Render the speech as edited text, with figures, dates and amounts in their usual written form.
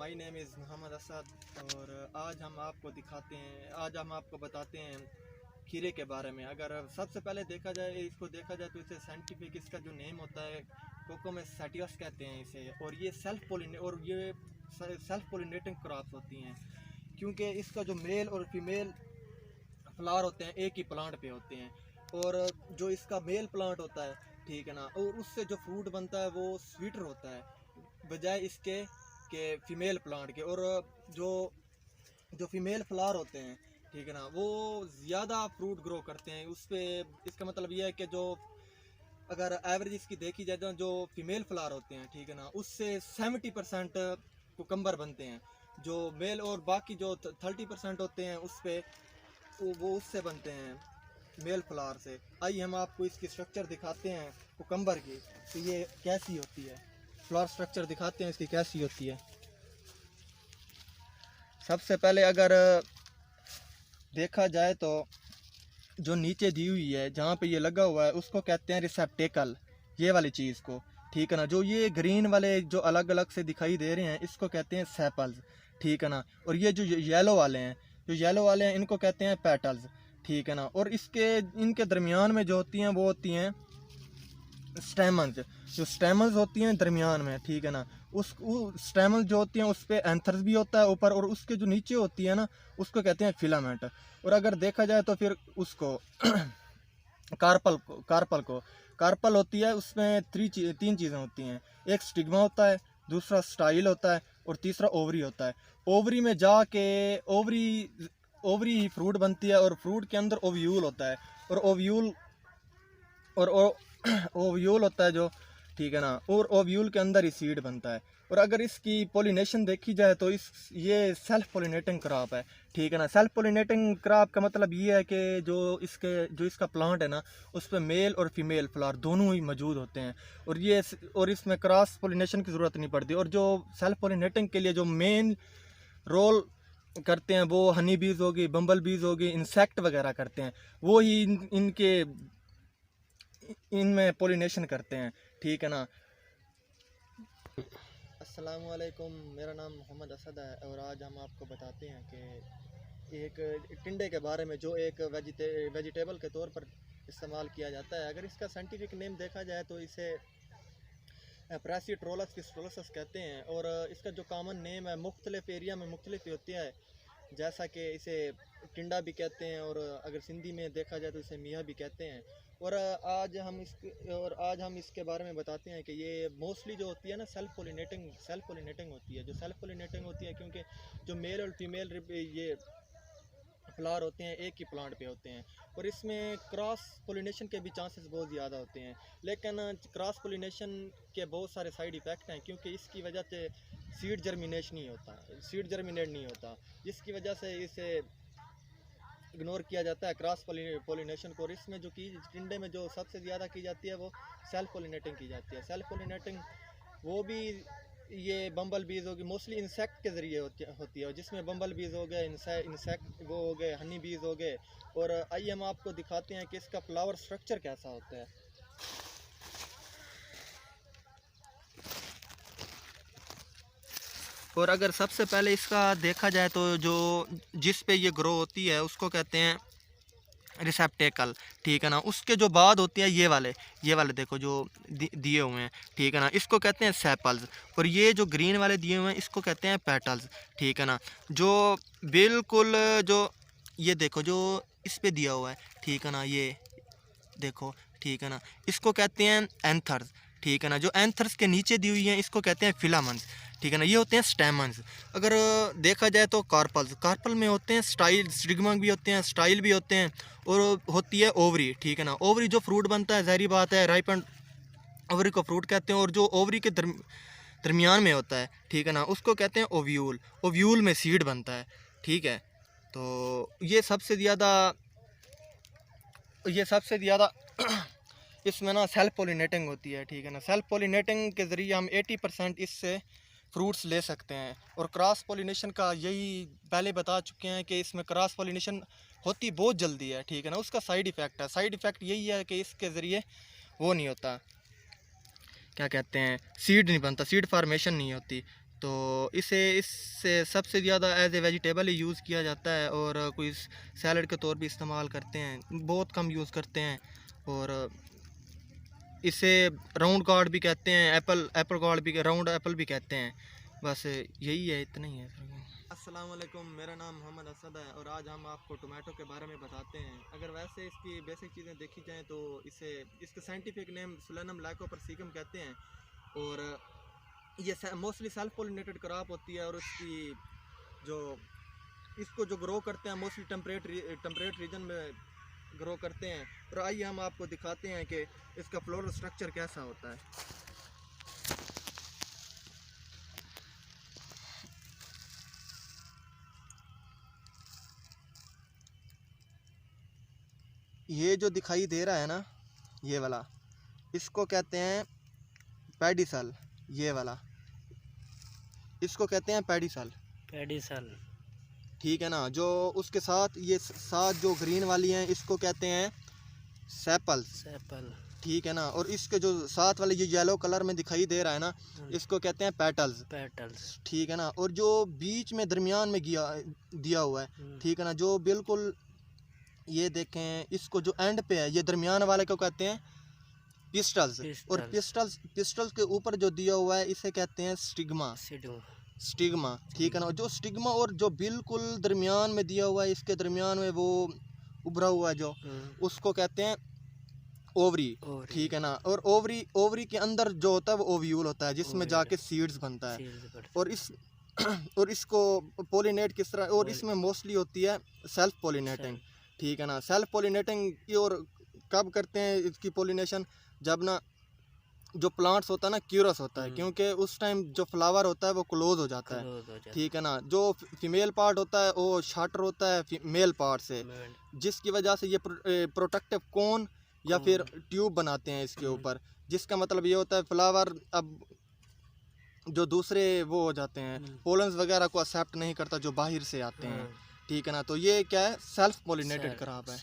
My name is Mohammad Asad और आज हम आपको बताते हैं खीरे के बारे में। अगर सबसे पहले देखा जाए तो इसे साइंटिफिक इसका जो नेम होता है कोकोमस सैटिवस कहते हैं इसे। और ये सेल्फ पोलिनेटिंग क्रॉप्स होती हैं, क्योंकि इसका जो मेल और फीमेल फ्लावर होते हैं एक ही प्लांट पे होते हैं। और जो इसका मेल प्लांट होता है, ठीक है ना, और उससे जो फ्रूट बनता है वो स्वीटर होता है बजाय इसके के फीमेल प्लांट के। और जो जो फीमेल फ्लावर होते हैं, ठीक है ना, वो ज़्यादा फ्रूट ग्रो करते हैं उस पर। इसका मतलब ये है कि जो अगर एवरेज इसकी देखी जाए तो जो फीमेल फ्लावर होते हैं, ठीक है ना, उससे 70% कुकम्बर बनते हैं। जो मेल और बाकी जो 30% होते हैं उस पर वो उससे बनते हैं मेल फ्लावर से। आइए हम आपको इसकी स्ट्रक्चर दिखाते हैं कुकम्बर की, तो ये कैसी होती है। फ्लावर स्ट्रक्चर दिखाते हैं इसकी कैसी होती है। सबसे पहले अगर देखा जाए तो जो नीचे दी हुई है जहाँ पे ये लगा हुआ है उसको कहते हैं रिसेप्टेकल, ये वाली चीज़ को, ठीक है ना। जो ये ग्रीन वाले जो अलग अलग से दिखाई दे रहे हैं इसको कहते हैं सेपल्स, ठीक है ना। और ये जो येलो वाले हैं इनको कहते हैं पेटल्स, ठीक है ना। और इनके दरमियान में जो होती हैं वो होती हैं स्टेमन्स। जो स्टेमन्स होती हैं दरमियान में, ठीक है ना, उस स्टेमन्स जो होती हैं उस पर एंथर्स भी होता है ऊपर, और उसके जो नीचे होती है ना उसको कहते हैं फिलामेंट। और अगर देखा जाए तो फिर उसको कार्पल होती है, उसमें तीन चीज़ें होती हैं। एक स्टिग्मा होता है, दूसरा स्टाइल होता है, और तीसरा ओवरी होता है। ओवरी में जाके ओवरी ही फ्रूट बनती है, और फ्रूट के अंदर ओव्यूल होता है, और ओव्यूल होता है जो, ठीक है ना, और ओव्यूल के अंदर ही सीड बनता है। और अगर इसकी पोलिनेशन देखी जाए तो ये सेल्फ पोलिनेटिंग क्रॉप है, ठीक है ना। सेल्फ पोलिनेटिंग क्रॉप का मतलब ये है कि जो इसका प्लांट है ना उस पर मेल और फीमेल फ्लावर दोनों ही मौजूद होते हैं, और इसमें क्रॉस पोलिनेशन की ज़रूरत नहीं पड़ती। और जो सेल्फ पोलिनेटिंग के लिए जो मेन रोल करते हैं वो हनी बीज होगी, बम्बल बीज होगी, इंसेक्ट वगैरह करते हैं, वो ही इनमें पोलिनेशन करते हैं, ठीक है ना। अस्सलामुअलैकुम, मेरा नाम मोहम्मद असद है और आज हम आपको बताते हैं कि एक टिंडे के बारे में जो एक वेजिटेबल के तौर पर इस्तेमाल किया जाता है। अगर इसका साइंटिफिक नेम देखा जाए तो इसे प्रेसिट्रोलस फिस्टोलस कहते हैं। और इसका जो कॉमन नेम है मुख्तलिफ एरिया में मुख्तलिफ होती है, जैसा कि इसे टिंडा भी कहते हैं, और अगर सिंधी में देखा जाए तो इसे मियाँ भी कहते हैं। और आज हम इसके बारे में बताते हैं कि ये मोस्टली जो होती है ना सेल्फ पोलिनेटिंग होती है। जो सेल्फ पोलिनेटिंग होती है क्योंकि जो मेल और फीमेल ये फ्लावर होते हैं एक ही प्लांट पे होते हैं, और इसमें क्रॉस पोलिनेशन के भी चांसेस बहुत ज़्यादा होते हैं। लेकिन क्रॉस पोलिनेशन के बहुत सारे साइड इफ़ेक्ट हैं, क्योंकि इसकी वजह से सीड जर्मिनेट नहीं होता, जिसकी वजह से इसे इग्नोर किया जाता है क्रॉस पोलिनेशन को। और इसमें जो की टिंडे में जो सबसे ज़्यादा की जाती है वो सेल्फ पोलिनेटिंग की जाती है। सेल्फ पोलिनेटिंग वो भी ये बम्बल बीज होगी, मोस्टली इंसेक्ट के ज़रिए होती है, जिसमें बम्बल बीज हो गए, इंसेक्ट वो हो गए, हनी बीज हो गए। और आइए हम आपको दिखाते हैं कि इसका फ्लावर स्ट्रक्चर कैसा होता है। और अगर सबसे पहले इसका देखा जाए तो जिस पे ये ग्रो होती है उसको कहते हैं रिसेप्टेकल, ठीक है ना। उसके जो बाद होती है ये वाले देखो जो दिए हुए हैं, ठीक है ना, इसको कहते हैं सेपल्स। और ये जो ग्रीन वाले दिए हुए हैं इसको कहते हैं पेटल्स, ठीक है ना। जो बिल्कुल जो ये देखो जो इस पे दिया हुआ है, ठीक है ना, ये देखो, ठीक है ना, इसको कहते हैं एंथर्स, ठीक है ना। जो एंथर्स के नीचे दी हुई हैं इसको कहते हैं फिलामेंट्स, ठीक है ना। ये होते हैं स्टेमन्स। अगर देखा जाए तो कार्पल में होते हैं स्टिग्मा भी होते हैं, स्टाइल भी होते हैं, और होती है ओवरी, ठीक है ना। ओवरी जो फ्रूट बनता है, ज़ाहिर बात है राइपेंड ओवरी को फ्रूट कहते हैं। और जो ओवरी के दरमियान में होता है, ठीक है ना, उसको कहते हैं ओव्यूल में सीड बनता है, ठीक है। तो ये सबसे ज़्यादा इसमें ना सेल्फ पोलिनेटिंग होती है, ठीक है ना। सेल्फ पोलिनेटिंग के ज़रिए हम 80% इससे फ्रूट्स ले सकते हैं। और क्रॉस पोलिनेशन का यही पहले बता चुके हैं कि इसमें क्रॉस पोलिनेशन होती बहुत जल्दी है, ठीक है ना। उसका साइड इफ़ेक्ट यही है कि इसके ज़रिए वो नहीं होता, क्या कहते हैं, सीड नहीं बनता, सीड फार्मेशन नहीं होती, तो इससे सबसे ज़्यादा एज ए वेजिटेबल ही यूज़ किया जाता है और कोई सैलड के तौर भी इस्तेमाल करते हैं, बहुत कम यूज़ करते हैं। और इसे राउंड कार्ड भी कहते हैं, एप्पल कार्ड भी, राउंड एप्पल भी कहते हैं। बस यही है, इतना ही है। अस्सलाम वालेकुम, मेरा नाम मोहम्मद असद है और आज हम आपको टोमेटो के बारे में बताते हैं। अगर वैसे इसकी बेसिक चीज़ें देखी जाएँ तो इसका साइंटिफिक नेम सोलेनम लाइकोपर्सिकम कहते हैं और ये मोस्टली सेल्फ पोलिनेटेड क्रॉप होती है। और इसको जो ग्रो करते हैं मोस्टली टेम्परेट रीजन में ग्रो करते हैं। और आइए हम आपको दिखाते हैं कि इसका फ्लोरल स्ट्रक्चर कैसा होता है। ये जो दिखाई दे रहा है ना, ये वाला, इसको कहते हैं पेडिसल। ये वाला इसको कहते हैं पेडिसल। ठीक है ना। जो उसके साथ जो ग्रीन वाली हैं इसको कहते हैं सेपल्स। ठीक है ना। और इसके जो साथ वाले ये येलो कलर में दिखाई दे रहा है ना, इसको कहते हैं पेटल्स। ठीक है ना। और जो बीच में दरमियान में दिया हुआ है, ठीक है ना, जो बिल्कुल ये देखें, इसको जो एंड पे है, ये दरमियान वाले को कहते हैं पिस्टल्स। और पिस्टल्स के ऊपर जो दिया हुआ है इसे कहते हैं स्टिग्मा। ठीक है ना। जो स्टिग्मा और जो बिल्कुल दरमियान में दिया हुआ है, इसके दरमियान में वो उभरा हुआ है जो, उसको कहते हैं ओवरी। ठीक है ना। और ओवरी के अंदर जो होता है वो ओव्यूल होता है, जिसमें जाके सीड्स बनता है। और इसको पोलिनेट किस तरह, और इसमें मोस्टली होती है सेल्फ पोलिनेटिंग। ठीक है ना। सेल्फ पोलिनेटिंग और कब करते हैं इसकी पोलिनेशन, जब ना जो प्लांट्स होता है ना क्यूरस होता है, क्योंकि उस टाइम जो फ्लावर होता है वो क्लोज हो जाता है। ठीक है ना। जो फीमेल पार्ट होता है वो शार्टर होता है मेल पार्ट से, जिसकी वजह से ये प्रोटेक्टिव कोन या फिर ट्यूब बनाते हैं इसके ऊपर, जिसका मतलब ये होता है फ्लावर अब जो दूसरे वो हो जाते हैं, पोलन्स वगैरह को एक्सेप्ट नहीं करता जो बाहर से आते हैं। ठीक है ना। तो ये क्या है, सेल्फ पोलिनेटेड क्रॉप है।